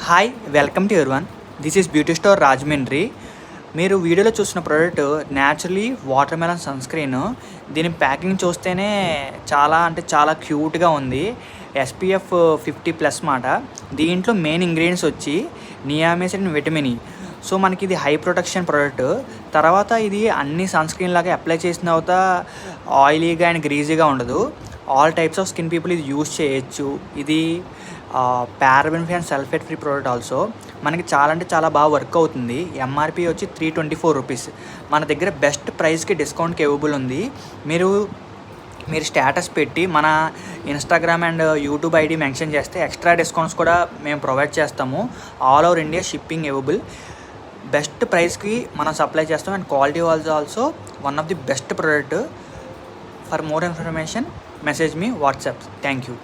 Hi welcome to everyone. This is beauty store Rajahmundry. మీరు వీడియోలో చూసిన product naturally watermelon sunscreen. దీని packing చూస్తేనే చాలా అంటే చాలా క్యూట్గా ఉంది. SPF 50+ మాట. దీంట్లో మెయిన్ ఇంగ్రీడియంట్స్ వచ్చి నియామిసిన్ అండ్ విటమిన్ E. సో మనకి ఇది హై ప్రొటెక్షన్ ప్రోడక్ట్. తర్వాత ఇది అన్ని సన్ స్క్రీన్ లాగా అప్లై చేసిన తర్వాత ఆయిలీగా అండ్ గ్రీజీగా ఉండదు. All types of skin people ఇది యూజ్ చేయొచ్చు. ఇది paraben free and sulphate free product also. మనకి చాలా అంటే చాలా బాగా వర్క్ అవుతుంది. MRP వచ్చి 324 రూపీస్. మన దగ్గర బెస్ట్ ప్రైస్కి డిస్కౌంట్కి అవైలబుల్ ఉంది. మీరు స్టేటస్ పెట్టి మన Instagram and YouTube ID mention చేస్తే ఎక్స్ట్రా డిస్కౌంట్స్ కూడా మేము ప్రొవైడ్ చేస్తాము. All over India shipping available. Best ప్రైస్కి మనం సప్లై చేస్తాం and quality also one of the best product. For more information message me WhatsApp. Thank you.